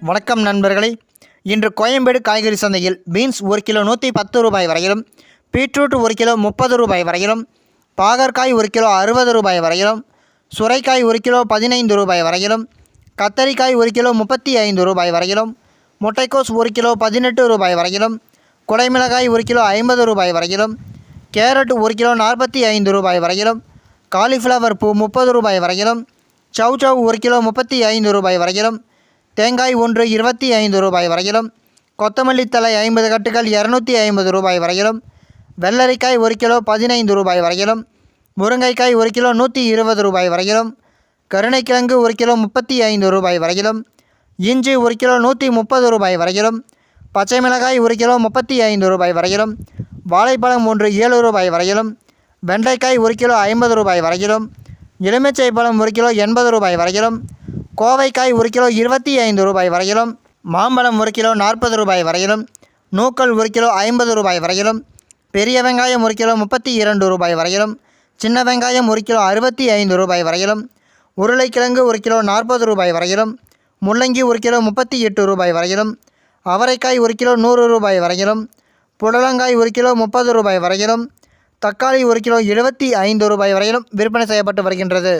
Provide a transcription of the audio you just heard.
வணக்கம் நண்பர்களே. இன்று கோயம்பேடு காய்கறி சந்தையில் பீன்ஸ் 1 கிலோ 110 ரூபாய் வரையிலும், பீட்ரூட் 1 கிலோ 30 ரூபாய் வரையிலும், பாகற்காய் 1 கிலோ 60 ரூபாய் வரையிலும், சுரைக்காய் 1 கிலோ 15 ரூபாய் வரையிலும், கத்தரிக்காய் 1 கிலோ 35 ரூபாய் வரையிலும், முட்டைக்கோஸ் 1 கிலோ 18 ரூபாய் வரையிலும், குடைமிளகாய் 1 கிலோ 50 ரூபாய் வரையிலும், கேரட் 1 கிலோ 45 ரூபாய் வரையிலும், காலிஃப்ளவர் பூ 30 ரூபாய் வரையிலும், சவ் 1 கிலோ 35 ரூபாய் வரையிலும், தேங்காய் 1 25 ரூபாய் வரையிலும், கொத்தமல்லி தழை 50 கட்டுகள் 250 ரூபாய் வரையிலும், வெள்ளரிக்காய் 1 கிலோ 15 ரூபாய் வரையிலும், முருங்கைக்காய் 1 கிலோ 120 ரூபாய் வரையிலும், கருணைக்கிழங்கு 1 கிலோ 35 ரூபாய் வரையிலும், இஞ்சி 1 கிலோ 130 ரூபாய் வரையிலும், பச்சை மிளகாய் 1 கிலோ 35 ரூபாய் வரையிலும், வாழைப்பழம் 1 7 ரூபாய் வரையிலும், வெண்டைக்காய் 1 கிலோ 50 ரூபாய் வரையிலும், எலுமிச்சை பழம் 1 கிலோ 80 ரூபாய் வரையிலும், கோவைக்காய் 1 கிலோ 25 ரூபாய் வரையிலும், மாம்பழம் 1 கிலோ 40 ரூபாய் வரையிலும், நூக்கல் 1 கிலோ 50 ரூபாய் வரையிலும், பெரிய வெங்காயம் 1 கிலோ 32 ரூபாய் வரையிலும், சின்ன வெங்காயம் 1 கிலோ 65 ரூபாய் வரையிலும், உருளைக்கிழங்கு 1 கிலோ 40 ரூபாய் வரையிலும், முள்ளங்கி 1 கிலோ 38 ரூபாய் வரையிலும், அவரைக்காய் 1 கிலோ 100 ரூபாய் வரையிலும், புடலங்காய் 1 கிலோ 30 ரூபாய் வரையிலும், தக்காளி 1 கிலோ 75 ரூபாய் வரையிலும் விற்பனை செய்யப்பட்டு வருகின்றது.